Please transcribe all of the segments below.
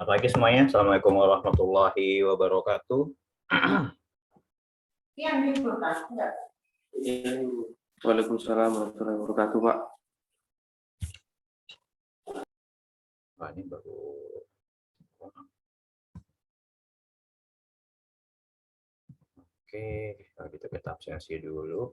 Selamat pagi semuanya. Assalamualaikum warahmatullahi wabarakatuh. Waalaikumsalam warahmatullahi wabarakatuh, Pak. Wah, ini baru. Oke, kalau gitu kita absensi dulu.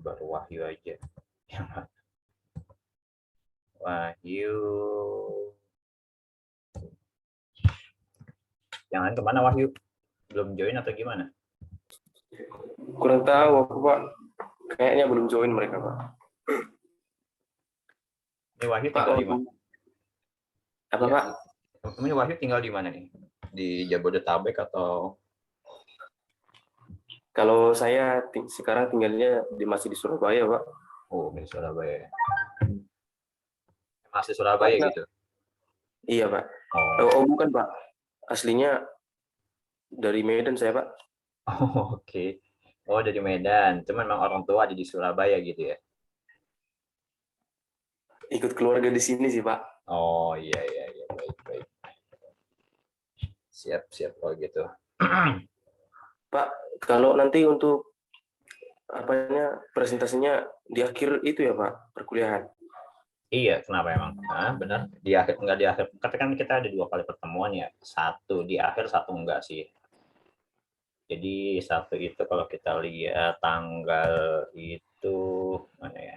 Baru Wahyu aja. Wahyu. Yang lain kemana Wahyu? Belum join atau gimana? Kurang tahu aku, Pak. Kayaknya belum join mereka, Pak. Ini Wahyu Pak, tinggal di mana? apa, Ya. Pak? Ini Wahyu tinggal di mana nih? Di Jabodetabek atau? Kalau saya sekarang tinggalnya masih di Surabaya, Pak. Oh, di Surabaya. Masih Surabaya Pak, gitu? iya, Pak. Oh. Oh, bukan, Pak. Aslinya dari Medan saya, Pak. Oh, oke. Oh, dari Medan. Cuman memang orang tua ada di Surabaya gitu ya? Ikut keluarga di sini sih, Pak. Oh, iya, baik. Siap kalau gitu. Pak, kalau nanti untuk presentasinya di akhir itu ya, Pak, perkuliahan. Iya, kenapa emang? Nah, benar. Di akhir enggak di akhir. Kan kita ada 2 kali pertemuan ya. Satu di akhir, satu enggak sih. Jadi satu itu kalau kita lihat tanggal itu mana ya?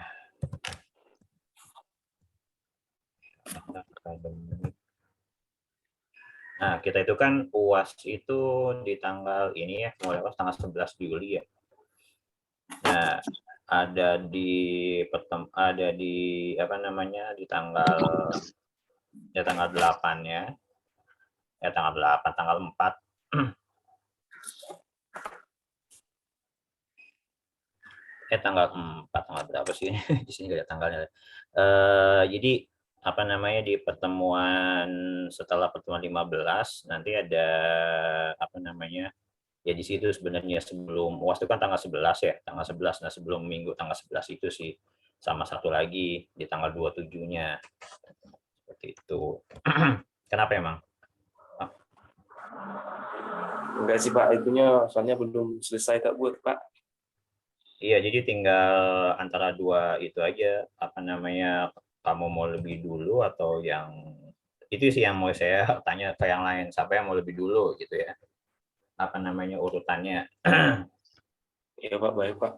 Nah, kita itu kan UAS itu di tanggal ini ya, mulai UAS tanggal 11 Juli ya. Nah, ada di apa namanya? Di tanggal 8 ya. Tanggal 8, tanggal 4. Tanggal 4, tanggal berapa sih? Di sini nggak ada tanggalnya. Jadi apa namanya, di pertemuan setelah pertemuan 15 nanti ada apa namanya, ya di situ sebenarnya sebelum UAS itu kan tanggal 11 ya, tanggal 11. Nah, sebelum minggu tanggal 11 itu sih, sama satu lagi di tanggal 27-nya. Seperti itu. Kenapa emang? Enggak sih, Pak. Itunya soalnya belum selesai tak buat, Pak. Iya, jadi tinggal antara dua itu aja, apa namanya, kamu mau lebih dulu atau yang itu sih yang mau saya tanya ke yang lain, siapa yang mau lebih dulu gitu ya, apa namanya, urutannya. Iya, Pak. Baik, Pak.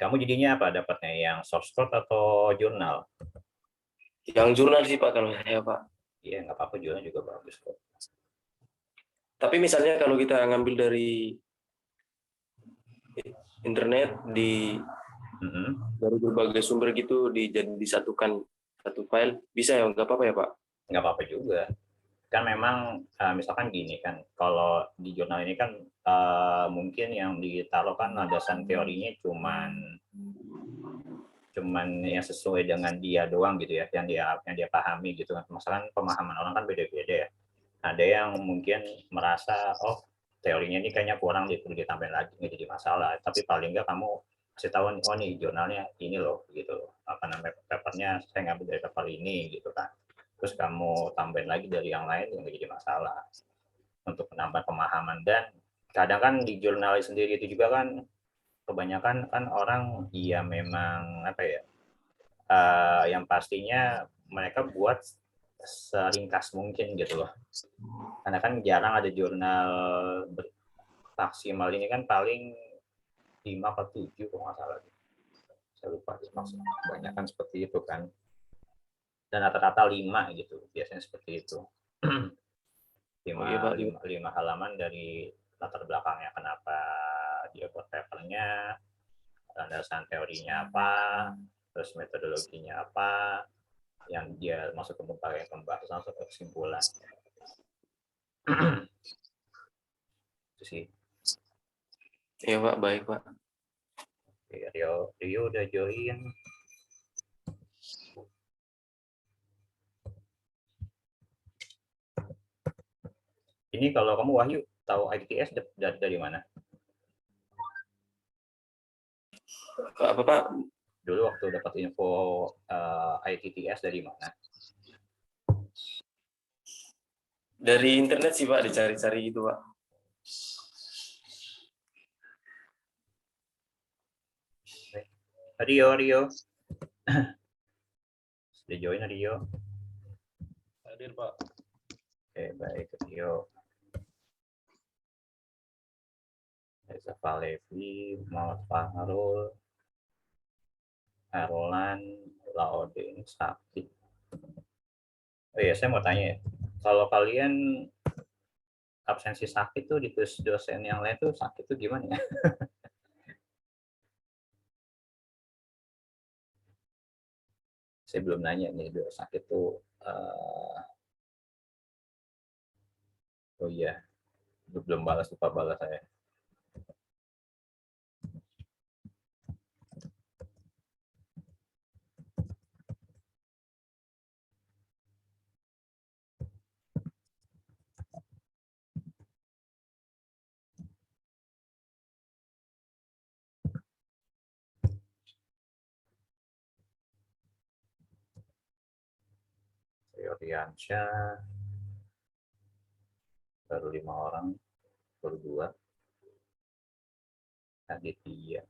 Kamu jadinya apa dapatnya, yang source code atau jurnal? Yang jurnal sih, Pak, kalau saya, Pak. Iya, nggak apa-apa, jurnal juga bagus kok. Tapi misalnya kalau kita ngambil dari internet dari berbagai sumber gitu disatukan satu file, bisa ya? Nggak apa-apa ya, Pak? Nggak apa-apa juga. Kan memang misalkan gini kan, kalau di jurnal ini kan mungkin yang ditaruh kan landasan teorinya cuman yang sesuai dengan dia doang gitu ya, yang dia pahami gitu kan. Masalah pemahaman orang kan beda-beda ya. Ada yang mungkin merasa, oh teorinya ini kayaknya kurang, perlu ditambahin lagi, nggak jadi masalah. Tapi paling nggak kamu kasih tahu, oh nih jurnalnya ini loh gitu, apa namanya, papernya saya ngambil dari paper ini gitu kan. Terus kamu tambahin lagi dari yang lain, nggak jadi masalah untuk menambah pemahaman. Dan kadang kan di jurnal sendiri itu juga kan kebanyakan kan orang, iya memang apa ya, yang pastinya mereka buat seringkas mungkin gitu loh, karena kan jarang ada jurnal maksimal ini kan paling 5 atau 7 kalau nggak salah. Saya lupa, banyak kan seperti itu kan. Dan rata-rata 5 gitu, biasanya seperti itu. 5 halaman dari latar belakangnya, kenapa dia buat papernya, landasan teorinya apa, terus metodologinya apa, yang dia masuk ke pembahasan atau kesimpulan. Itu sih. Iya Pak, baik Pak. Oke, Rio udah join. Ini kalau kamu Wahyu tahu ITS dari mana? Apa Pak? Dulu waktu dapat info ITS dari mana? Dari internet sih Pak, dicari-cari gitu Pak. Rio. Sudah join Rio? Hadir Pak. Oke, baik Rio. Reza Falevi, Muhammad Fahrul, Erlan, Laodin, Sakti. Oh iya, saya mau tanya ya. Kalau kalian absensi sakit tuh di dosen yang lain tuh sakit tuh gimana ya? Saya belum nanya nih, sakit tuh. Oh iya, belum balas, lupa balas saya. Riansyah, baru 5 orang, baru 2. Aditya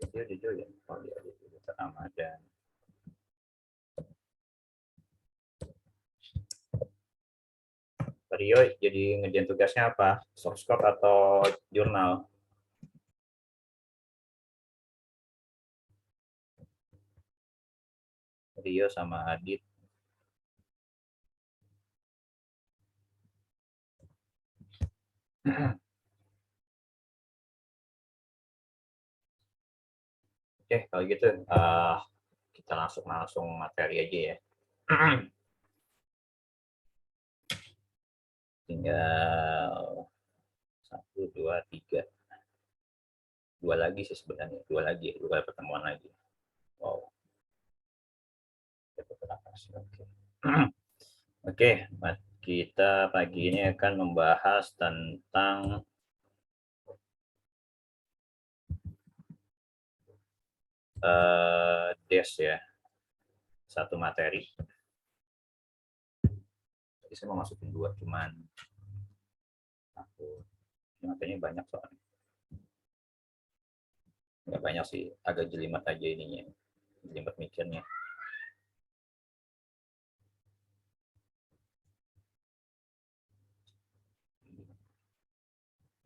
udah join. Oh dia Aditya Ramadan. Rio jadi ngerjain tugasnya apa? Soft copy atau jurnal? Rio sama Adit. Oke, kalau gitu kita langsung materi aja ya. Tinggal 1, 2, 3. 2 lagi sih sebenarnya. 2 lagi, 2 pertemuan lagi. Wow. Oke. Oke, kita pagi ini akan membahas tentang DES ya. Satu materi. Jadi saya mau masukin 2, cuman materinya banyak soalnya. Nggak banyak sih, agak jelimet aja ininya. Jelimet mikirnya.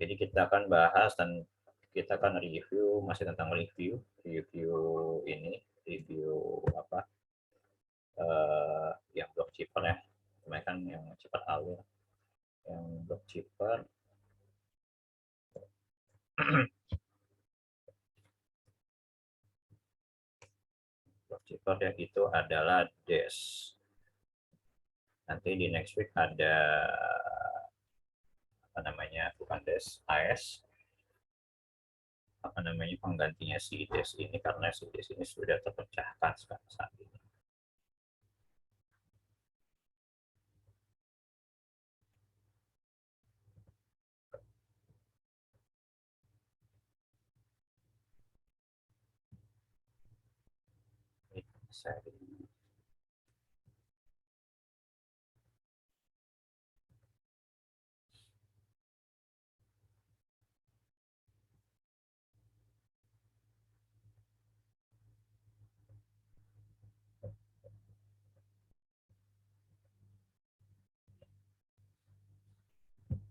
Jadi kita akan bahas dan kita akan review, masih tentang review ini, review apa yang block chipper ya, kemarin kan yang chipper alur, yang block chipper. Block chipper ya itu adalah DES. Nanti di next week ada apa namanya, bukan DES, AS, apa namanya penggantinya si DES ini, karena si DES ini sudah terpecahkan sekarang saat ini.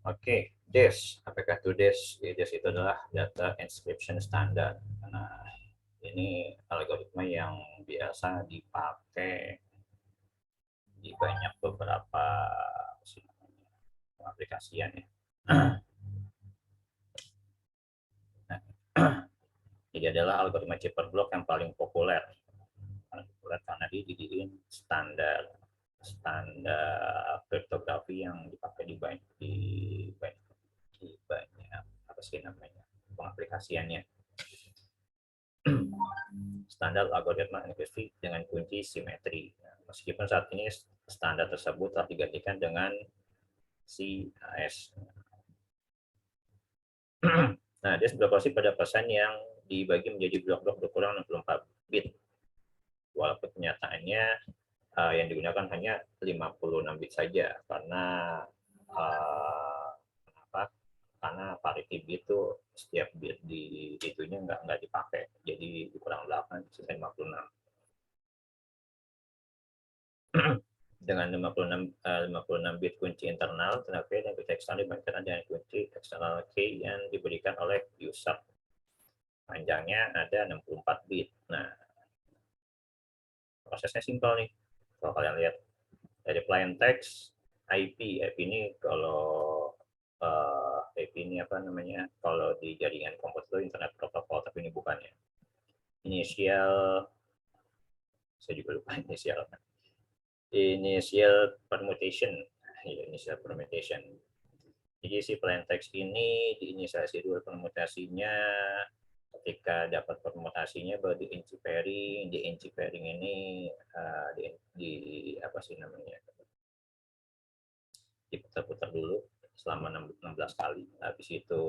Oke, DES. Apakah itu DES? DES itu adalah data encryption standard. Nah, ini algoritma yang biasa dipakai di banyak beberapa aplikasian ya. Nah, jadi adalah algoritma cipher block yang paling populer karena dia dijadiin standar kriptografi yang dipakai di banyak apa sih namanya pengaplikasiannya. Standar algoritma enkripsi dengan kunci simetri. Nah, meskipun saat ini standar tersebut telah digantikan dengan CAS. Nah, dia beroperasi pada pesan yang dibagi menjadi blok-blok berkurang 64 bit. Walaupun kenyataannya yang digunakan hanya 56 bit saja karena kenapa? Karena parity bit itu setiap bit di itunya nggak dipakai, jadi dikurang 8 sisa 56. Dengan 56 bit kunci internal tenaga dan kunci eksternal dibandingkan dengan kunci eksternal key yang diberikan oleh user. Panjangnya ada 64 bit. Nah, prosesnya simpel nih. Kalau kalian lihat dari plain text, IP ini kalau IP ini apa namanya? Kalau di jaringan komputer itu Internet Protocol, tapi ini bukan ya. Inisial, saya juga lupa inisial. Initial permutation, ya, initial permutation. Jadi si plain text ini diinisialisasi dulu permutasinya. Ketika dapat permutasinya baru di enchipering. Di enchipering ini di apa sih namanya? Diputar-putar dulu selama 16 kali. Habis itu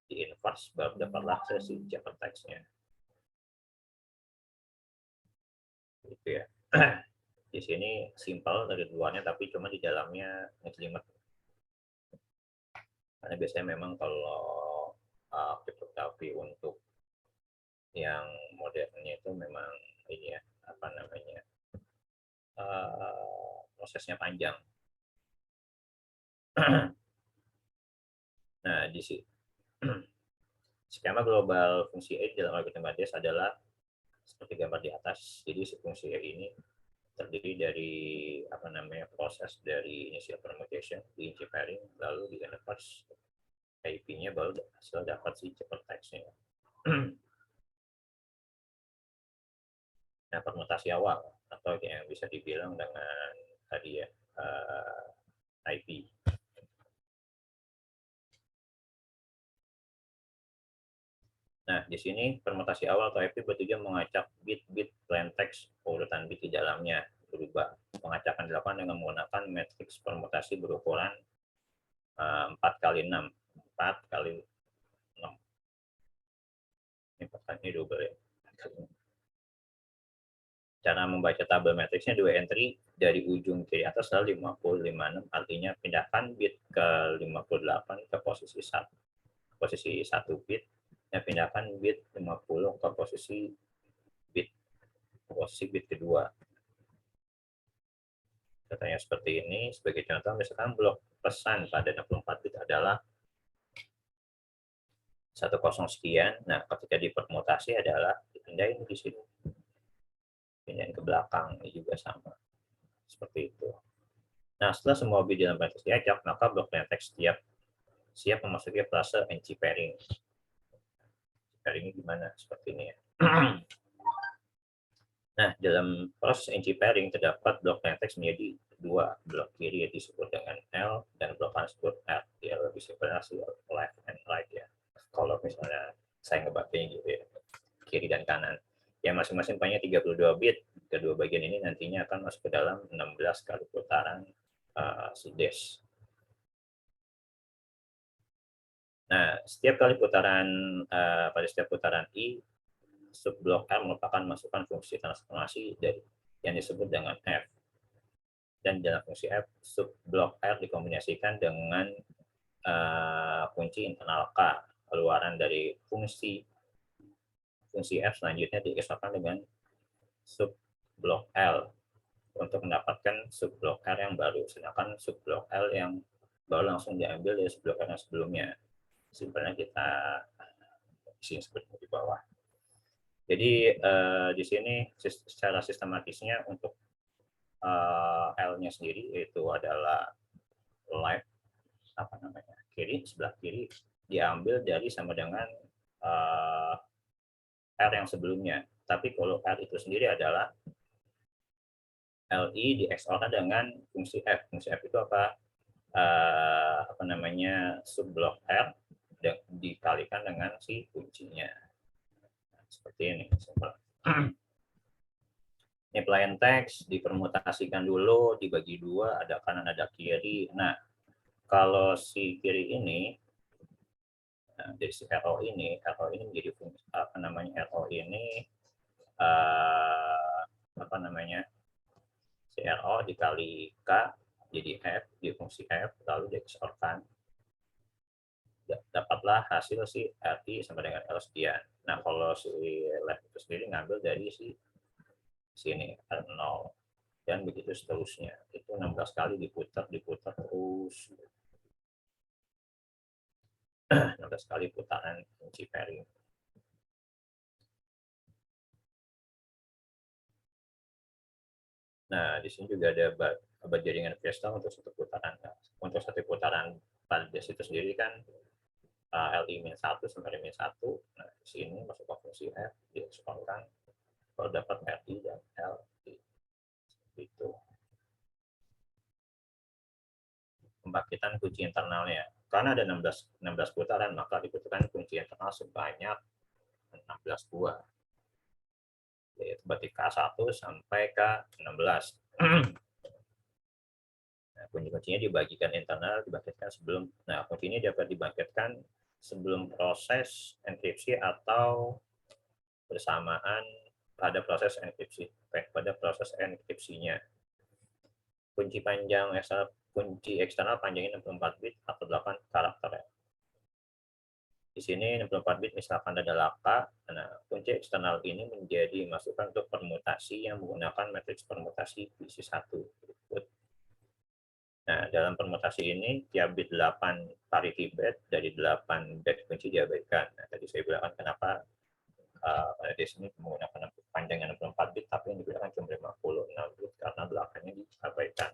di inverse baru dapatlah si cipher text-nya. Gitu ya. Di sini simpel dari luarnya tapi cuma di dalamnya ngejelimet. Karena biasanya memang kalau kriptografi untuk yang modernnya itu memang ini ya apa namanya prosesnya panjang. Nah di sini skema global fungsi E dalam algoritma DES adalah seperti gambar di atas. Jadi fungsi E ini terdiri dari apa namanya proses dari initial permutation di enchipering lalu di inverse IP-nya baru hasil dapat si cipher text-nya. Nah, permutasi awal atau yang bisa dibilang dengan tadi ya IP. Nah, di sini permutasi awal atau IP bertujuan mengacak bit-bit plain text urutan bit di dalamnya berubah. Pengacakan dilakukan dengan menggunakan matriks permutasi berukuran 4 kali 6. 4 kali 6. Ini double ya. Cara membaca tabel matriksnya 2 entry dari ujung kiri atas lalu 5056, artinya pindahkan bit ke 58 ke posisi 1 bit dan pindahkan bit 50 ke posisi bit kedua. Katanya seperti ini. Sebagai contoh, misalkan blok pesan pada 64 bit adalah 10 sekian. Nah, ketika dipermutasi adalah dipindahin di sini. Pindahin ke belakang, ini juga sama. Seperti itu. Nah, setelah semua bit dalam plain text diacak, maka blok plain text siap memasuki fase enchipering. Enchipering ini gimana? Seperti ini ya. Nah, dalam proses enchipering terdapat blok plain text menjadi 2. Blok kiri yang disebut dengan L dan blok kanan disebut R. Dia lebih separasi left and right ya. Kalau misalnya saya ngebacanya gitu ya, kiri dan kanan. Yang masing-masing panjangnya 32 bit. Kedua bagian ini nantinya akan masuk ke dalam 16 kali putaran si DES. Nah, setiap kali putaran pada setiap putaran I, subblok R merupakan masukan fungsi transformasi dari yang disebut dengan F. Dan dalam fungsi F, subblok R dikombinasikan dengan kunci internal K. Keluaran dari fungsi F selanjutnya diekspresikan dengan subblok L untuk mendapatkan subblok R yang baru. Sedangkan subblok L yang baru langsung diambil dari blok R yang sebelumnya. Sebenarnya kita isi seperti di bawah. Jadi di sini secara sistematisnya untuk L-nya sendiri itu adalah left kiri, sebelah kiri diambil dari sama dengan R yang sebelumnya. Tapi kalau R itu sendiri adalah LI di XOR dengan fungsi F. Fungsi F itu apa? Subblok R dikalikan dengan si kuncinya. Seperti ini. Ini plain text dipermutasikan dulu, dibagi dua, ada kanan ada kiri. Nah, kalau si kiri ini, dari si RO ini menjadi fungsi RO ini si RO dikali K jadi F di fungsi F lalu di-XOR-kan. Dapatlah hasil si RI sama dengan L sekian. Nah, kalau si left itu sendiri ngambil dari sini R0 dan begitu seterusnya. Itu 16 kali diputar terus. 16 kali putaran kunci pairing. Nah, di sini juga ada obat jaringan kristal untuk satu putaran. Untuk satu putaran pada itu sendiri kan LI-1 sampai LI-1. Nah, di sini masuk ke fungsi F, dieksporkan, kalau dapat RI dan LI. Itu. Pembangkitan kunci internalnya. Karena ada 16 putaran, maka dibutuhkan kunci internal sebanyak 16 buah. Yaitu berarti K1 sampai K16. Nah, kunci-kuncinya dibagikan internal, dibangkitkan sebelum. Nah, kunci ini dapat dibangkitkan sebelum proses enkripsi atau bersamaan pada proses enkripsinya. Kunci eksternal panjangnya 64 bit atau 8 karakter. Di sini 64 bit misalkan ada laka. Nah, kunci eksternal ini menjadi masukan untuk permutasi yang menggunakan matriks permutasi PC1. Nah, dalam permutasi ini tiap bit 8 parity bit dari 8 bit kunci diabaikan. Nah, tadi saya bilang kenapa di sini menggunakan panjangnya 64 bit tapi yang digunakan cuma 56 bit karena belakangnya diabaikan.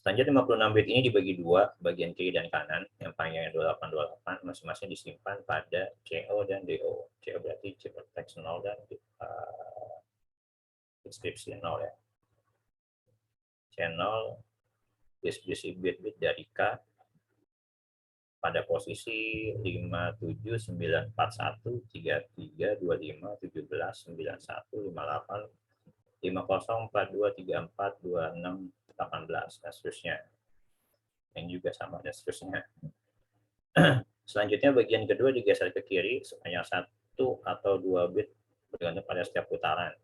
Selanjutnya 56 bit ini dibagi dua, bagian kiri dan kanan, yang panjangnya 2828 masing-masing disimpan pada CO dan DO. CO berarti ciphertext 0 dan inskripsi 0 ya. Channel distribusi bit-bit dari K pada posisi 57941321585042342618 dan seterusnya. Ini juga sama dan seterusnya. Selanjutnya bagian kedua digeser ke kiri sebanyak 1 atau 2 bit bergantung pada setiap putaran.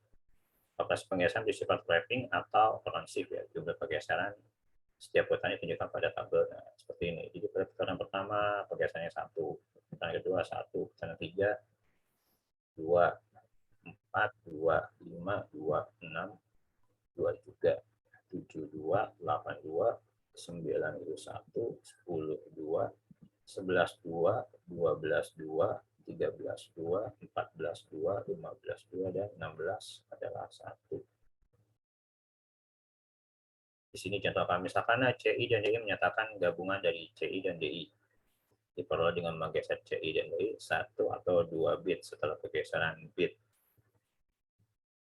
Proses penggeseran bersifat wrapping atau offensive ya, jumlah pergeseran setiap putaran ditunjukkan pada tabel. Nah, seperti ini. Jadi pada putaran pertama pergeserannya 1, putaran kedua 1, putaran ketiga 2, 4, 2, 5, 2, 6, 2 juga, 7, 2, 8, 2, 9, 1, 10, 2, 11, 2, 12, 2, 13, 2, 14, 2, 15, 2, dan 16 adalah 1. Di sini contoh misalkan CI dan DI menyatakan gabungan dari CI dan DI. Diperoleh dengan menggeser CI dan DI 1 atau 2 bit setelah pergeseran bit.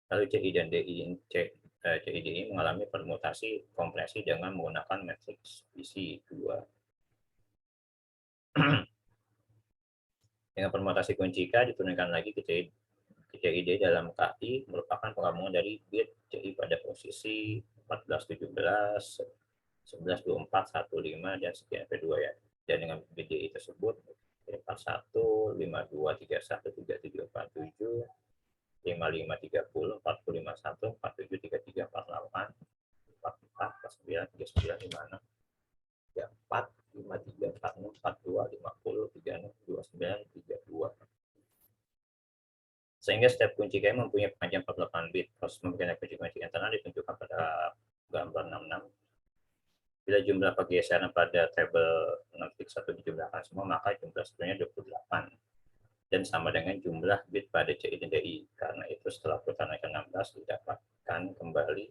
Lalu CI dan DI mengalami permutasi kompresi dengan menggunakan matriks PC2. Dengan permutasi kunci K diturunkan lagi ke CID dalam KI merupakan penggabungan dari bit CI pada posisi 1417, 1124, 15 dan sekian P2 ya. Dan dengan bit DI tersebut 41, 52, 31, 37, 47, 55, 30, 40, 51, 47, 33, 48, 44, 49, 39, 56, 34, 53, 46, 42, 50, 36, 29, 32. Sehingga setiap kunci key mempunyai panjang 48 bit. Proses pembicaraan kunci-kunci internal ditunjukkan pada gambar 66. Bila jumlah pergeseran pada tabel 0.1 dijumlahkan semua, maka jumlah sebenarnya 28. Dan sama dengan jumlah bit pada CI dan DI. Karena itu setelah putaran ke-16 didapatkan kembali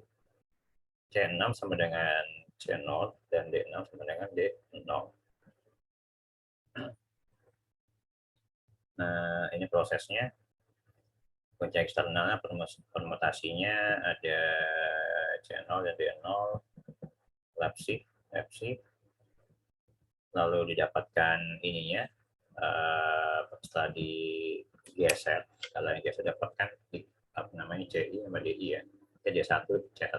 C6 sama dengan C0 dan D6 sama dengan D0. Nah, ini prosesnya. Kunci eksternalnya permutasinya ada C0 dan D0, left shift, lalu didapatkan ininya setelah digeser, kalau yang geser dapatkan apa namanya CI sama DI ya, D1, C1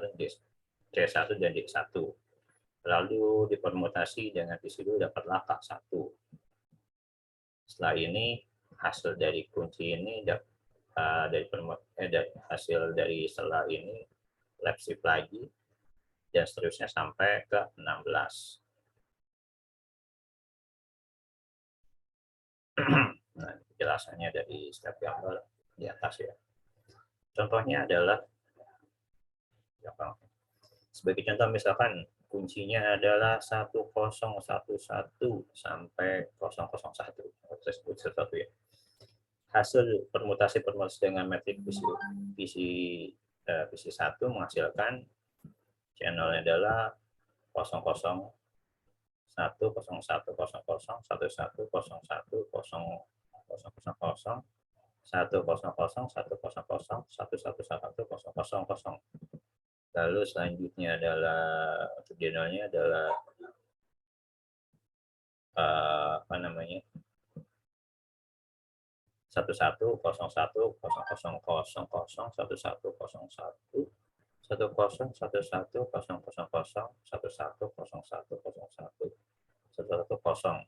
dan D1. Lalu dipermutasi dengan PC dulu dapatlah K1. Setelah ini hasil dari kunci ini hasil dari setelah ini left shift lagi dan seterusnya sampai ke 16. Nah, penjelasannya dari setiap gambar di atas ya. Contohnya adalah sebagai contoh misalkan kuncinya adalah 1011 sampai 001. Saya sebut satu ya. Hasil permutasi dengan metrik PC1 menghasilkan channelnya adalah 00 1 0 1 0 0 11 0 1 0 0 0 1 0 0 1 0 0. Lalu selanjutnya adalah untuk channelnya adalah apa namanya 11 01 00 00 11 01 11 00 00 11 01 01.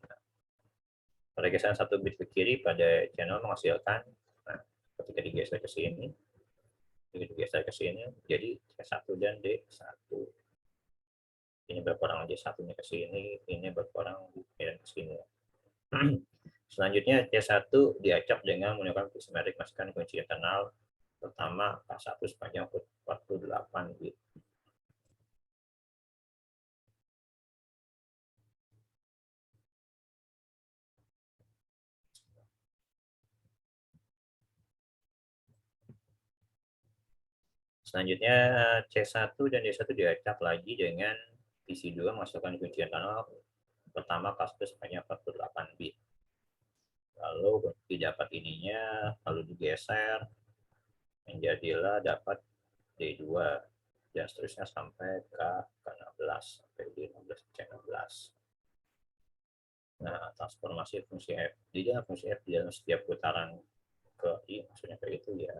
Pergeseran satu bit ke kiri pada channel menghasilkan, nah, ketika digeser ke sini, jadi C1 dan D1. Ini berkurang D1-nya ke sini, ini berkurang ke sini. Selanjutnya C1 diacak dengan menggunakan prismatic masukkan kunci internal pertama K1 sepanjang 48 bit. Selanjutnya C1 dan D1 diacak lagi dengan PC2 masukkan kunci internal pertama K1 sepanjang 48 bit. Lalu didapat ininya, lalu digeser, menjadilah dapat D2 dan seterusnya sampai K16 sampai D16 C16. Nah, transformasi fungsi F di dalam fungsi F di dalam setiap putaran ke I, maksudnya kayak itu ya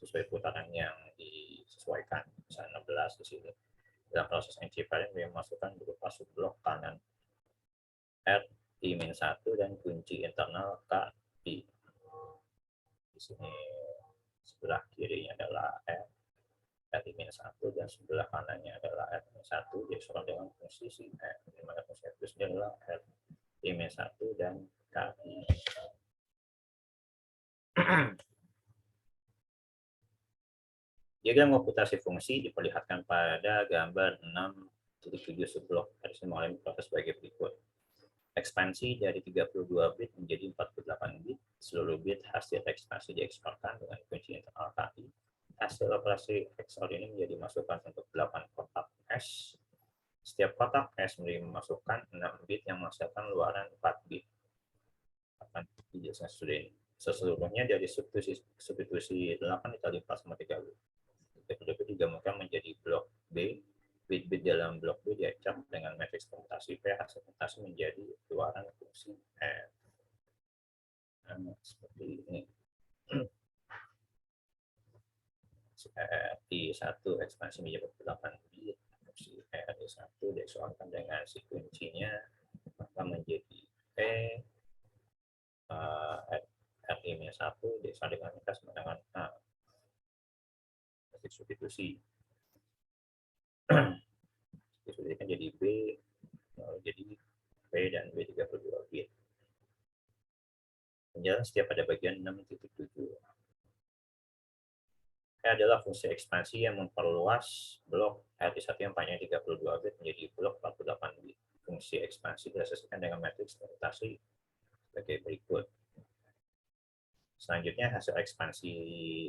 sesuai putaran yang disesuaikan. Misalnya 16 di sini. Dalam proses enciptaan yang dimasukkan berupa subblok kanan R I-1 dan kunci internal K I. Di sini sebelah kirinya adalah R I-1 dan sebelah kanannya adalah R-1 disoal dengan fungsi si R, di mana fungsi F itu adalah R I-1 dan KI. Diagram komputasi fungsi diperlihatkan pada gambar 6.7 subblok. Harus mengalami proses sebagai berikut. Ekspansi dari 32 bit menjadi 48 bit. Seluruh bit hasil ekspansi diekspansikan dengan kunci internal KI. Hasil operasi XOR ini menjadi masukan untuk 8 kotak S. Setiap kotak S menerima masukan 6 bit yang menghasilkan luaran 4 bit. Akan dijelaskan sudah ini. Seluruhnya dari substitusi 8 dikali 4 sama 3 bit. Bit digabungkan menjadi blok B. Bit-bit dalam blok B diacak dengan matriks komputasi P. Hasil komputasi menjadi luaran fungsi F. Nah, seperti ini. I1 ekspansi menjadi 8 bit. Fungsi R1 disoalkan dengan si kuncinya maka menjadi P. RI-1 disoal dengan sama dengan A. Substitusi. Substitusi kan jadi B, jadi P dan B 32 bit. Penjelasan setiap pada bagian 6.7. adalah fungsi ekspansi yang memperluas blok RI1 yang panjangnya 32 bit menjadi blok 48 bit. Fungsi ekspansi diasosiasikan dengan matriks permutasi sebagai berikut. Selanjutnya hasil ekspansi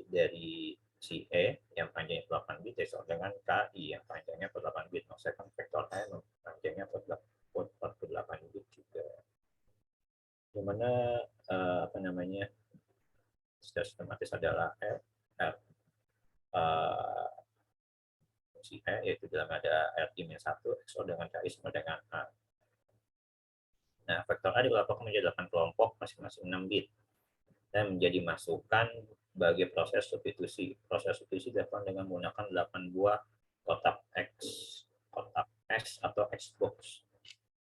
dari si E yang panjangnya 8 bit disebut dengan KI yang panjangnya 8 bit. Maksudnya kan vektor E panjangnya 48 bit juga. Dimana apa namanya secara sistematis adalah fungsi E, yaitu dalam ada RI-1 XOR dengan KI sama dengan A. Nah, vektor A dikelompokkan menjadi 8 kelompok masing-masing 6 bit dan menjadi masukan bagi proses substitusi. Proses substitusi dilakukan dengan menggunakan 8 buah kotak X, kotak S atau Xbox.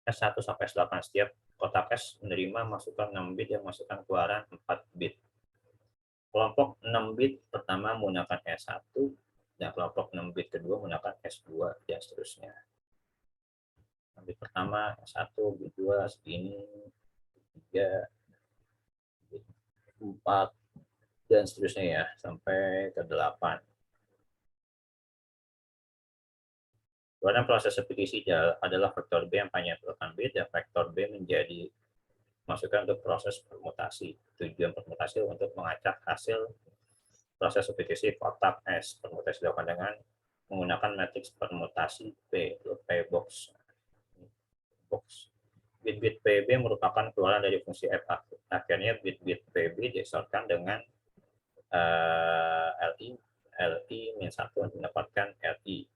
S1 sampai S8 setiap kotak S menerima masukan 6 bit dan masukan keluaran 4 bit. Kelompok 6 bit pertama menggunakan S1 dan kelompok 6 bit kedua menggunakan S2 dan seterusnya. 6 bit pertama S1, bit 2 segini, 3, 4 dan seterusnya ya sampai ke 8. Kemudian proses substitusi adalah vektor B yang panjangnya 8 bit dan vektor B menjadi masukan untuk proses permutasi. Tujuan permutasi untuk mengacak hasil proses substitusi kotak S. Permutasi dilakukan dengan menggunakan matriks permutasi P, P box. Bit-bit PB merupakan keluaran dari fungsi F. Akhirnya bit-bit PB disortkan dengan LI-1 untuk mendapatkan RI.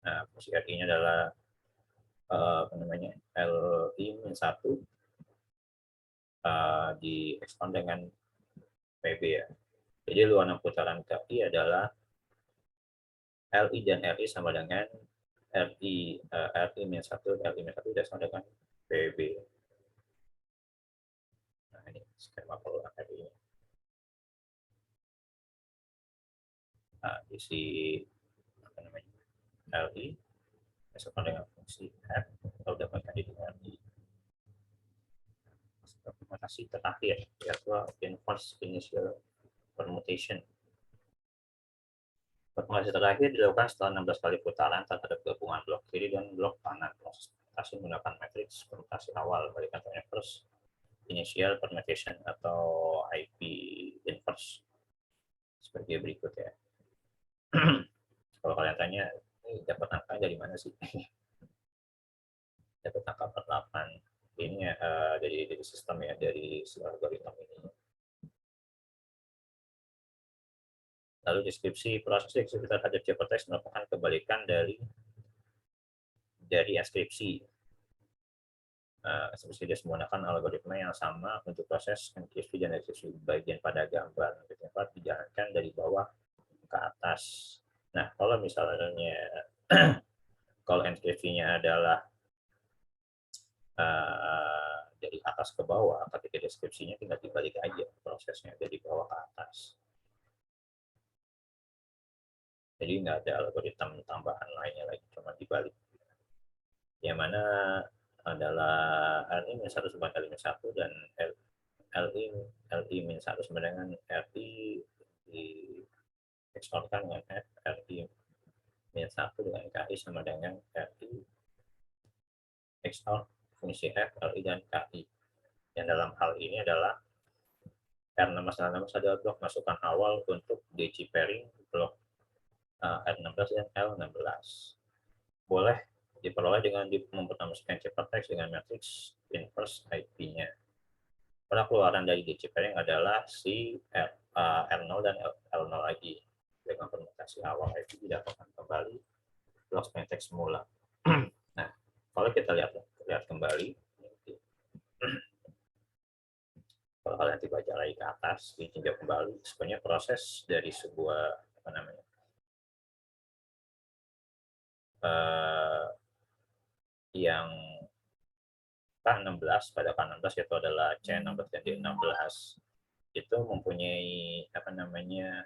Nah, fungsi RI-nya adalah apa namanya LI-1 diekspand dengan PB ya. Jadi luaran putaran KI adalah LI dan RI sama dengan RI-1 sama dengan PB. Nah, ini skema keluaran RI. Nah, isi apa namanya LI sama dengan fungsi F atau dapatkan di RI. Permutasi terakhir yaitu inverse initial permutation. Permutasi terakhir dilakukan setelah 16 kali putaran terhadap gabungan blok kiri dan blok kanan. Proses permutasi menggunakan matriks permutasi awal, balik atau inverse initial permutation atau IP inverse sebagai berikut ya. Kalau kalian tanya, dapat angka dari mana sih? Dapat angka 48 ini ya dari sistem ya, dari algoritma ini. Lalu deskripsi proses eksekusi terhadap ciptatext merupakan kebalikan dari enskripsi. Seperti dia menggunakan algoritma yang sama untuk proses enskripsi dan deskripsi bagian pada gambar. Yang dapat dijalankan dari bawah ke atas. Nah, kalau misalnya kalau enskripsinya adalah dari atas ke bawah, ketika deskripsinya tinggal dibalik aja prosesnya dari bawah ke atas. Jadi nggak ada algoritma tambahan lainnya lagi, cuma dibalik. Yang mana adalah LI-1 sama LI-1 dan LI-1 sama dengan RI dieksporkan dengan RI-1 dengan KI sama dengan RI XOR fungsi F, LI, dan KI. Yang dalam hal ini adalah R16 adalah blok masukan awal untuk DC pairing blok R16 dan L16. Boleh diperoleh dengan mempertamuskan ciptatext dengan matriks inverse IP-nya. Pada keluaran dari DC pairing adalah si R0 dan L0 lagi. Dengan permutasi awal IP didapatkan kembali blok matriks semula. Nah, kalau kita lihat kembali, kalau kalian dibaca lagi ke atas, ditinjau kembali, sebenarnya proses dari sebuah apa namanya yang K16 pada K16 itu adalah C16 dan D16 itu mempunyai apa namanya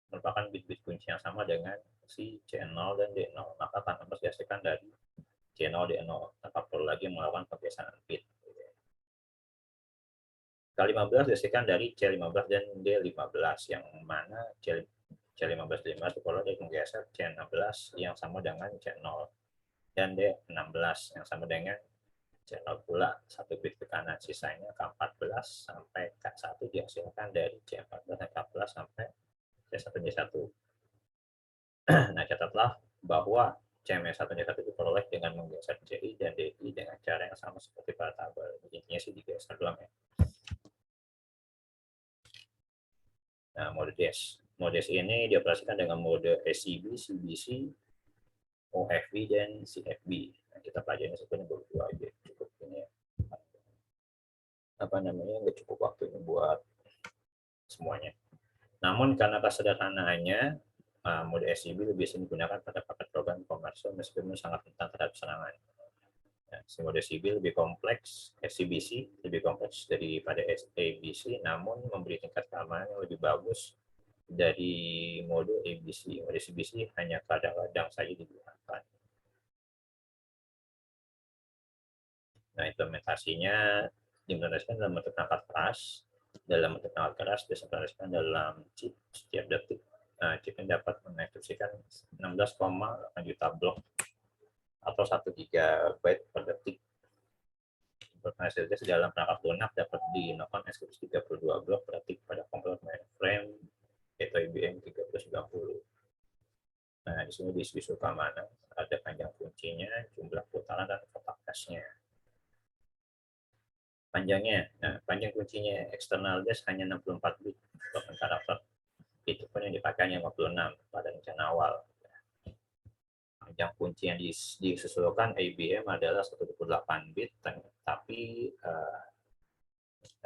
merupakan bit-bit kunci yang sama dengan si C0 dan D0, maka K16 dihasilkan dari C0 D0 tanpa perlu lagi melakukan pembiasaan bit. K15 dihasilkan dari C15 dan D15, yang mana C15 D15 itu kalau dia menggeser C16 yang sama dengan C0 dan D16 yang sama dengan C0 pula 1 bit ke kanan. Sisanya K14 sampai K1 dihasilkan dari C14 dan K14 sampai C1 D1. Nah, catatlah bahwa CM1 D1 diperoleh dengan menggeser CI dan DI dengan cara yang sama seperti pada tabel. Intinya sih digeser doang ya. Nah, mode DES. Mode DES ini dioperasikan dengan mode SCB, CBC, OFB, dan CFB. Nah, kita pelajari sebenarnya baru 2 aja. Cukup ini ya. Apa namanya, nggak cukup waktunya buat semuanya. Namun karena kesederhanaannya, mode SCB lebih sering digunakan pada paket program komersial meskipun sangat rentan terhadap serangan. Nah, mode SCB lebih kompleks, SCBC lebih kompleks daripada ABC, namun memberi tingkat keamanan yang lebih bagus dari mode ABC. Mode SCBC hanya kadang-kadang saja digunakan. Nah, implementasinya diimplementasikan dalam bentuk perangkat keras. Dalam bentuk perangkat keras diimplementasikan dalam chip setiap detik. Nah, chip yang dapat mengeksekusikan 16,8 juta blok atau 1 GB per detik. Hasilnya dalam perangkat lunak dapat digunakan eksekusi 32 blok per detik pada komputer mainframe yaitu IBM 3090. Nah, di sini diisi keamanan, ada panjang kuncinya, jumlah putaran, dan kotak hashnya. Panjangnya, nah, panjang kuncinya eksternal disk hanya 64 bit token karakter. Itu pun yang dipakainya 56 pada rencana awal. Panjang kunci yang disusulkan IBM adalah 128 bit, tapi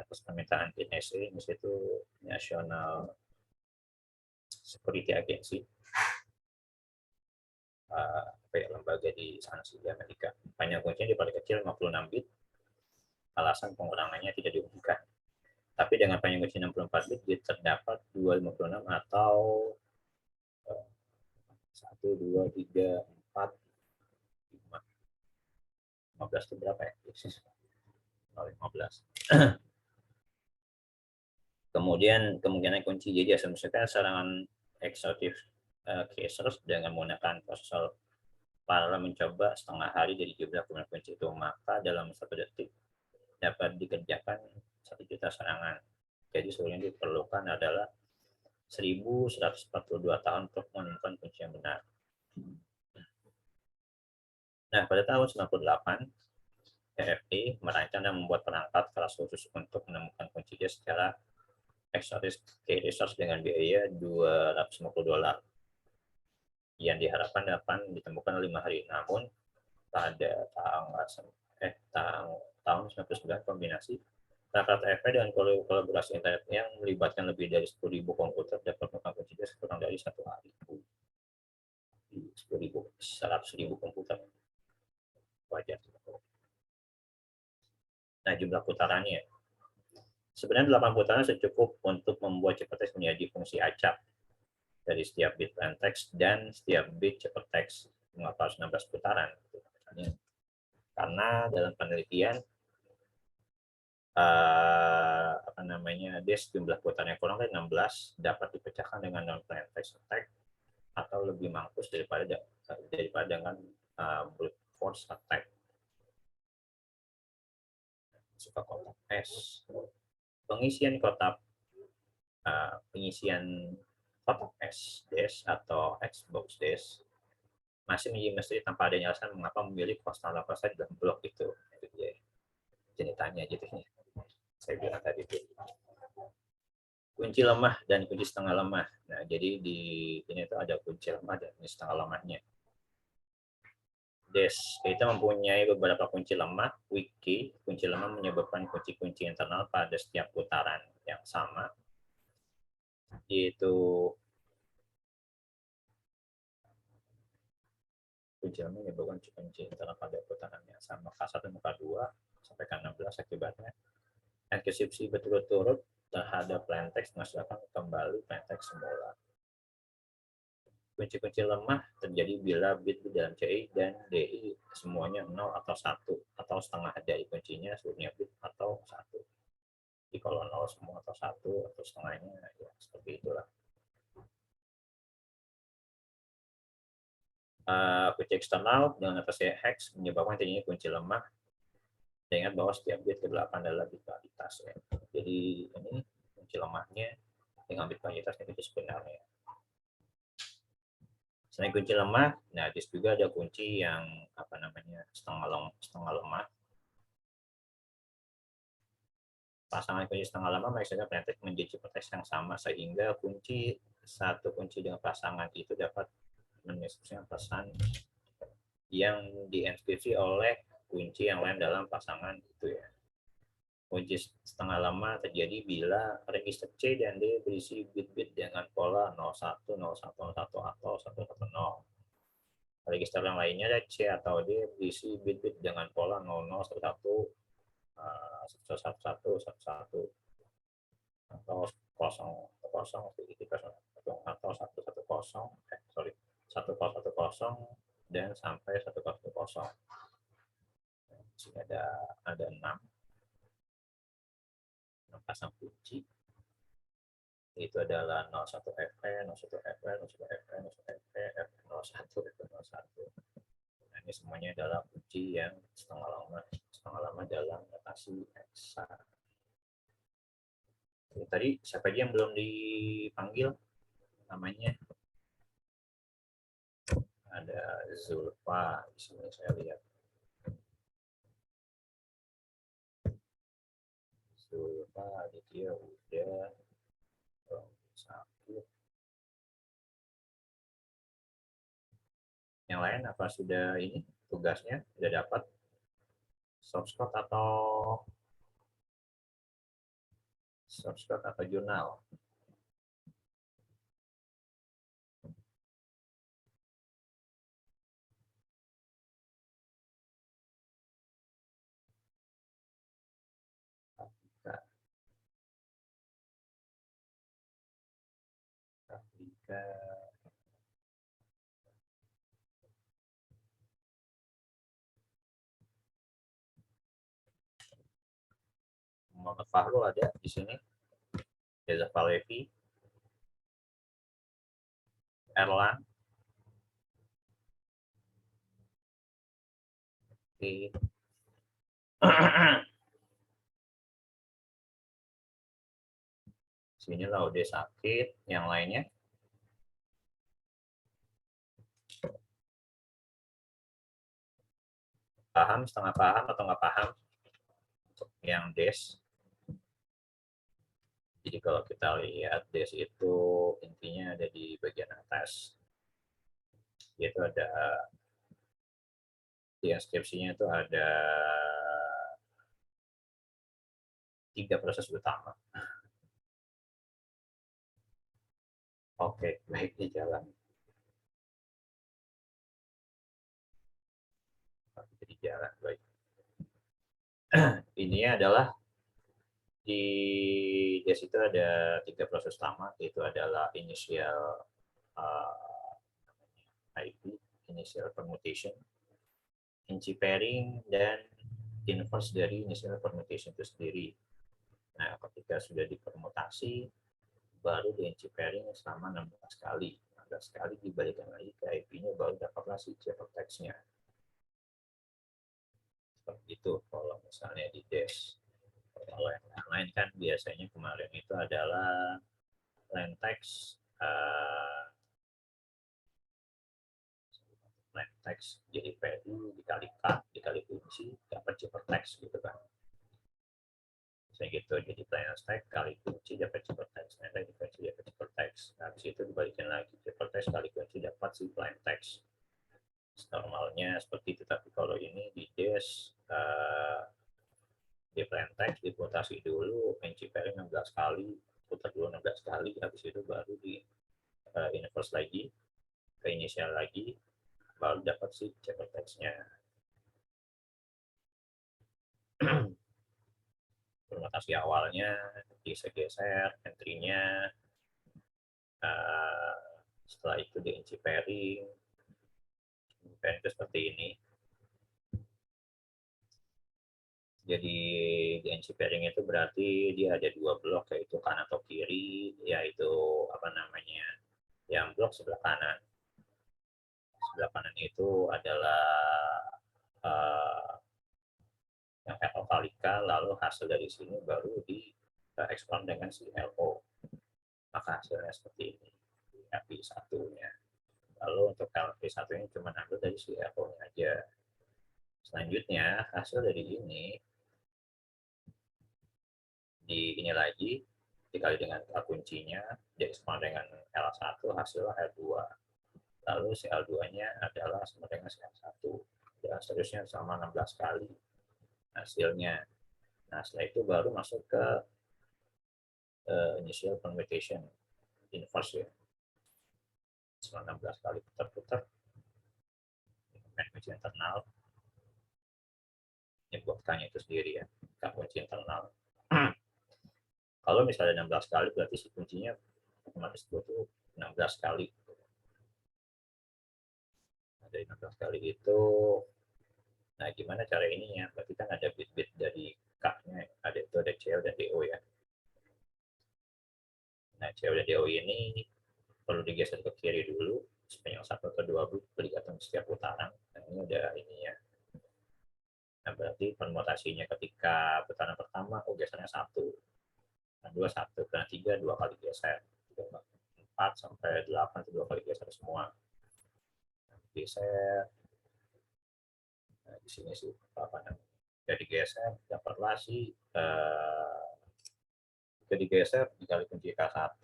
atas permintaan NSA, itu National Security Agency, lembaga di sana sih di Amerika. Panjang kuncinya dipakai kecil 56 bit, alasan pengurangannya tidak diumumkan. Tapi dengan panjang kunci 64 bit terdapat 256 atau 1, 2, 3, 4, 5, 15 itu berapa ya? 15. Kemudian kemungkinan kunci jadi asumsikan serangan executive casers dengan menggunakan prosesor paralel mencoba setengah hari dari jumlah kemudian kunci itu, maka dalam 1 detik dapat dikerjakan 1 juta serangan. Jadi seluruhnya yang diperlukan adalah 1142 tahun untuk menemukan kunci yang benar. Nah, pada tahun 98, EFT merancang dan membuat perangkat keras khusus untuk menemukan kunci dia secara exotic research dengan biaya $250 yang diharapkan dapat ditemukan 5 hari. Namun pada tahun 99 kombinasi perangkat EFT dengan kolaborasi internet yang melibatkan lebih dari 10.000 komputer dapat menemukan kunci dia kurang dari 1 hari. 100.000 komputer. Wajar. Nah, jumlah putarannya. Sebenarnya 8 putaran cukup untuk membuat CypherText menjadi fungsi acak dari setiap bit plain text dan setiap bit CypherText. Mengapa harus 16 putaran? Karena dalam penelitian disk jumlah putaran yang kurang dari 16 dapat dipecahkan dengan non plain text attack atau lebih mampus daripada dengan brute force attack. Suka kotak S. Pengisian kotak S, DES atau Xbox DES masih menjadi misteri tanpa adanya alasan mengapa memilih konstan saja dalam blok itu. Itu dia ceritanya gitu. Saya bilang tadi itu. Kunci lemah dan kunci setengah lemah. Nah, jadi di ini itu ada kunci lemah dan kunci setengah lemahnya. DES kita mempunyai beberapa kunci lemah. Weak key, kunci lemah menyebabkan kunci-kunci internal pada setiap putaran yang sama, yaitu kunci lemah menyebabkan kunci internal pada putaran yang sama K1 dan K2 sampai K16. Akibatnya eksekusi berturut-turut terhadap plain text menghasilkan kembali plain text semula. Kunci-kunci lemah terjadi bila bit di dalam CI dan DI semuanya 0 atau 1 atau setengah dari kuncinya seluruhnya bit atau 1. Jadi kalau 0 semua atau 1 atau setengahnya, ya seperti itulah. Kunci eksternal dengan atasnya hex menyebabkan terjadinya kunci lemah. Dan ingat bahwa setiap bit ke-8 adalah bit kuantitas ya. Jadi ini kunci lemahnya dengan bit kuantitasnya kunci sebenarnya. Selain kunci lemah, nah di juga ada kunci yang apa namanya setengah lemah. Pasangan kunci setengah lemah maksudnya plain menjadi teks yang sama sehingga satu kunci dengan pasangan itu dapat menginskripsikan pesan yang dienkripsi oleh kunci yang lain dalam pasangan itu ya. Kunci setengah lama terjadi bila register C dan D berisi bit-bit dengan pola 01, 01, 01 atau 110. Register yang lainnya ada C atau D berisi bit-bit dengan pola 00, 11, 11, 11 atau 0, 0, atau 110, sorry, 1010 dan sampai 110. Di sini ada 6 pasang kunci. Itu adalah 01 FE, 01 FE, 01 FE, 01 FE, F01, F01. Nah, ini semuanya adalah kunci yang setengah lama dalam notasi hexa. Tadi siapa aja yang belum dipanggil namanya? Ada Zulfa, di sini saya lihat. Zulfa, Aditya udah. Sakit. Yang lain apa sudah ini tugasnya sudah dapat source code atau jurnal? Afrika. Muhammad Fahru ada di sini. Reza Palevi, Erlan. Oke. Sini lah udah sakit, yang lainnya paham, setengah paham atau nggak paham untuk yang des. Jadi kalau kita lihat des itu intinya ada di bagian atas. Itu ada di deskripsinya itu ada 3 proses utama. Oke, baik di jalan. Di jalan baik. Ini adalah di des itu ada 3 proses utama, yaitu adalah initial IP, initial permutation, inci pairing, dan inverse dari initial permutation itu sendiri. Nah, ketika sudah dipermutasi, baru di inci pairing selama 16 kali. 16 kali dibalikan lagi ke IP-nya, baru dapatlah si ciphertext-nya. Seperti itu kalau misalnya di des. Kalau yang lain kan biasanya kemarin itu adalah plain text, jadi value dikali cut dikali kunci dapat ciphertext gitu kan. Misalnya gitu, jadi plain text kali kunci dapat ciphertext, nanti kunci dapat ciphertext. Nah, habis itu dibalikin lagi ciphertext kali kunci dapat si plain text. Normalnya seperti itu, tapi kalau ini di des di plain text diputasi dulu, inci pairing 16 kali, putar dulu 16 kali, habis itu baru di inverse lagi, ke initial lagi, baru dapat si ciphertext-nya. Permutasi awalnya digeser entry-nya, setelah itu di inci pairing seperti ini. Jadi DNC pairing itu berarti dia ada dua blok, yaitu kanan atau kiri, yaitu apa namanya, yang blok sebelah kanan. Sebelah kanan itu adalah yang alkalika, lalu hasil dari sini baru diekspor dengan ClO. Maka hasilnya seperti ini, LP1-nya. Lalu untuk LP1 ini cuma ambil dari ClO-nya aja. Selanjutnya, hasil dari ini ini lagi dikali dengan kuncinya, diekspor dengan L1, hasilnya L2. Lalu CL2-nya adalah sama dengan CL1. Dan seterusnya sama 16 kali hasilnya. Nah, setelah itu baru masuk ke initial permutation inverse ya. Selama 16 kali putar-putar, kunci internal, menyebutkannya itu sendiri ya, kunci internal. Kalau misalnya 16 kali, berarti si kuncinya otomatis itu 16 kali. Nah, dari 16 kali itu, nah gimana cara ininya? Berarti kan ada bit-bit dari K-nya, ada itu ada CO dan DO ya. Nah, CO dan DO ini perlu digeser ke kiri dulu, sepanjang 1 atau 2 bit bergantung setiap putaran. Nah, ini udah ini ya. Nah, berarti permutasinya ketika putaran pertama, gesernya 1. Nah, 2, 1. Nah, 3, 2 kali geser. 4 sampai 8, 2 kali geser semua. Nah, geser. Nah, di sini sih apa namanya? Jadi geser, dapatlah si jika digeser dikali kunci K1,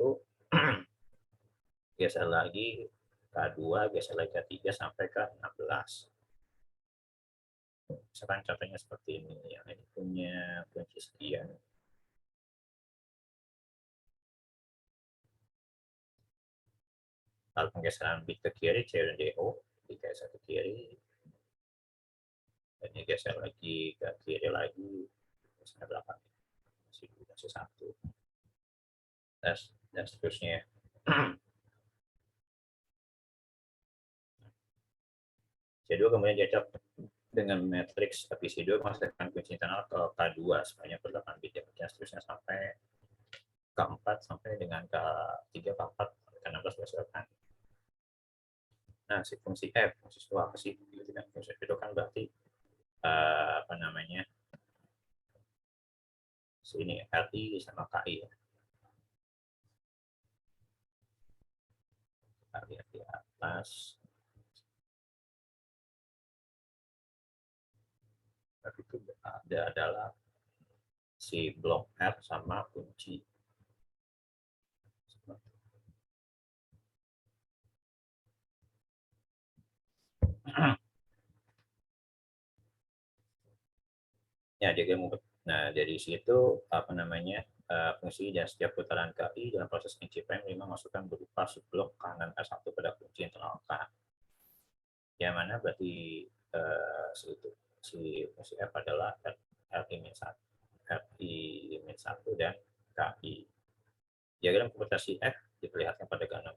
geser lagi K2, geser lagi K3 sampai ke 16. Misalkan contohnya seperti ini, yang ini punya kunci sekian. Lalu penggeseran bit ke kiri, C dan DO, digeser ke kiri, dan digeser lagi ke kiri lagi, geser belakang, masih 1. Dan seterusnya. C2 kemudian cocok dengan matriks PC2 menghasilkan kunci internal ke K2 sebanyak 8 bit, dan seterusnya sampai K4 sampai dengan K3, K4, K16 berdasarkan. Nah, si fungsi F, fungsi itu apa sih? Fungsi F itu kan berarti apa namanya, sini RI sama KI ya. Kita lihat di atas. Tapi itu adalah si blok R sama kunci. Ya, nah dari situ apa namanya, fungsi dan setiap putaran KI dalam proses kunci prime 5 masukkan berupa subblok kanan R1 pada kunci internal K. Yang mana berarti si fungsi F adalah RI-1 dan KI. Diagram komputasi F diperlihatkan pada gambar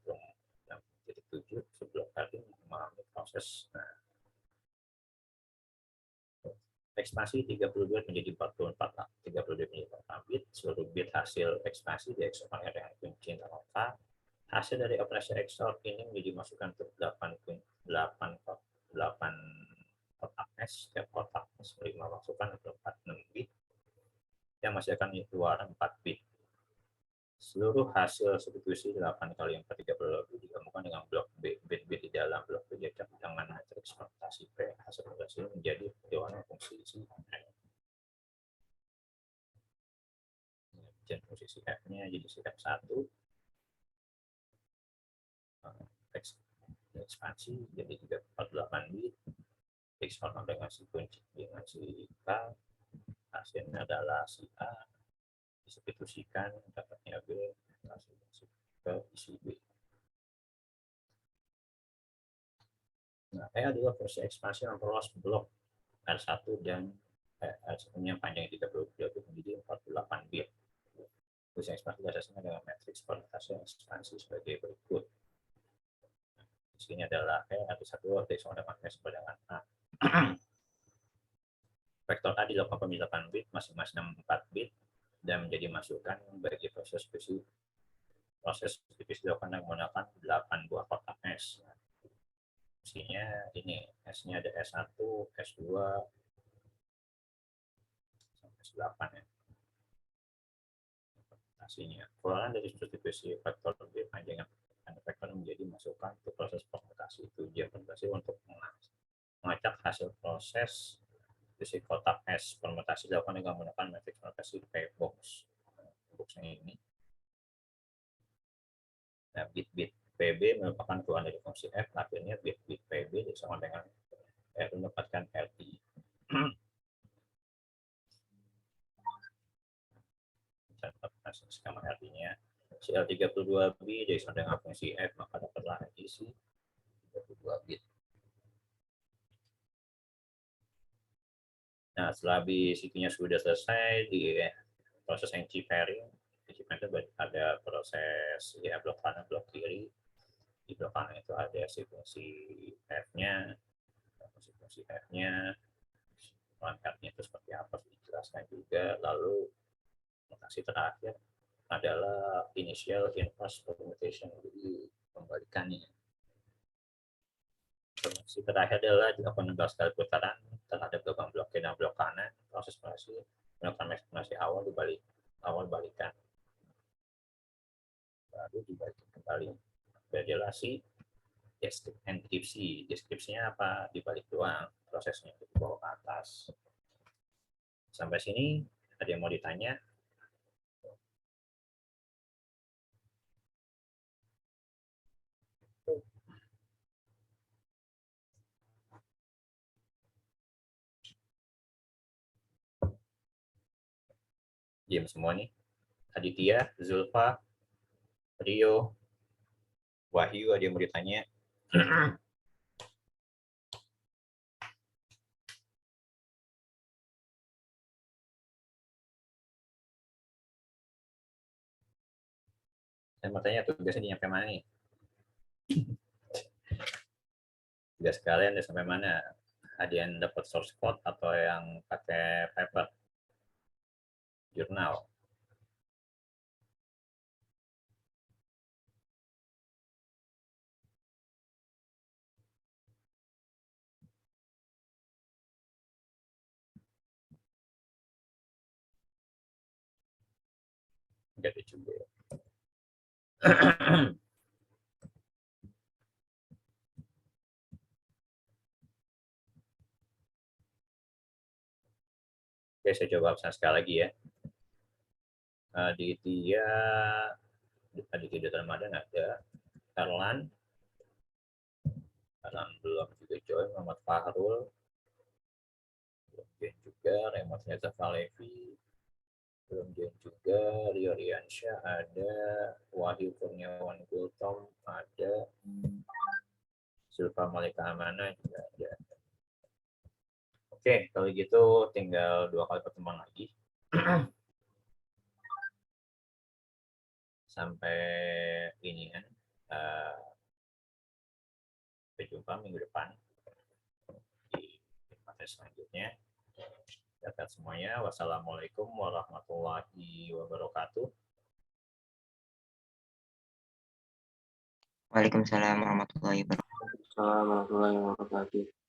6.7 sebelum tadi mengalami proses ekspansi 32 menjadi 44, 32 menjadi 44 bit. Seluruh bit hasil ekspansi diekspor dengan kunci internal K. Hasil dari operasi XOR ini menjadi masukan untuk 8 kotak S, setiap kotak S 5 masukan untuk 46 bit yang menghasilkan keluaran 4 bit. Seluruh hasil substitusi 8 kali 4, 32 digabungkan dengan blok B. Bit-bit di dalam blok B dicocok dengan matriks permutasi P. Hasil permutasi menjadi jawaban fungsi si dan posisi F-nya jadi F1. Ekspansi jadi 348 bit. Ekspor dengan si kunci dengan si K. Hasilnya adalah si A. Disubstitusikan dapatnya B. Hasilnya ke isi B. Nah, E adalah versi ekspansi yang memperluas blok R1 dan R1 yang panjang 32 bit menjadi 48 bit. Versi ekspansi dasarnya dengan matriks permutasi ekspansi sebagai berikut. Di sini adalah E, R1, sama dengan S sama dengan A. vektor A dilakukan pemilihan bit masing-masing 4 bit dan menjadi masukan bagi proses divisi. Proses divisi dilakukan menggunakan 8 buah kotak S. Isinya ini, S-nya ada S1, S2, sampai S8 ya. Hasilnya, keluaran dari substitusi vektor B panjang vektor menjadi masukan untuk proses permutasi. Tujuan permutasi untuk mengacak hasil proses divisi kotak S. Permutasi dilakukan dengan menggunakan matriks permutasi P-box. Boxnya ini. Nah, bit-bit PB merupakan keluaran dari fungsi F, akhirnya bit-bit PB disama dengan R mendapatkan RI. Skema RI-nya CL32B disama dengan fungsi F, maka dapatlah isi 32 bit. Nah, setelah BCQ-nya sudah selesai di proses NC pairing, itu ada proses ya blok kanan, blok kiri. Di blok kanan itu ada si fungsi F-nya, fungsi F-nya, perangkatnya itu seperti apa dijelaskan juga. Lalu mutasi terakhir adalah initial inverse permutation, jadi pembalikannya. Mutasi terakhir adalah dilakukan 16 kali putaran terhadap lubang blok kiri dan blok kanan. Proses operasi melakukan maksimasi awal balikan, baru dibalikan kembali. Berjelasi deskripsi. Deskripsinya apa? Dibalik doang, prosesnya ke bawah ke atas. Sampai sini ada yang mau ditanya? Diam semua nih. Aditya, Zulfa, Rio, Wahyu, ada yang mau ditanya? Saya mau tanya tugasnya nyampe mana nih? Tugas kalian udah sampai mana? Ada yang dapat source code atau yang pakai paper? Jurnal? Enggak ada juga. Oke, saya coba absen sekali lagi ya. Aditya Ramadan ada, Erlan belum juga join, Muhammad Fahrul belum join juga, remote-nya Zafa Levi belum join juga, Rio Riansyah ada, Wahyu Kurniawan Gultom ada, Zulfa Malika Amana juga ada. Oke, kalau gitu tinggal 2 kali pertemuan lagi. Sampai ini kan. Sampai jumpa minggu depan di materi selanjutnya. Dapat semuanya. Wassalamualaikum warahmatullahi wabarakatuh. Waalaikumsalam warahmatullahi wabarakatuh. Assalamualaikum warahmatullahi wabarakatuh.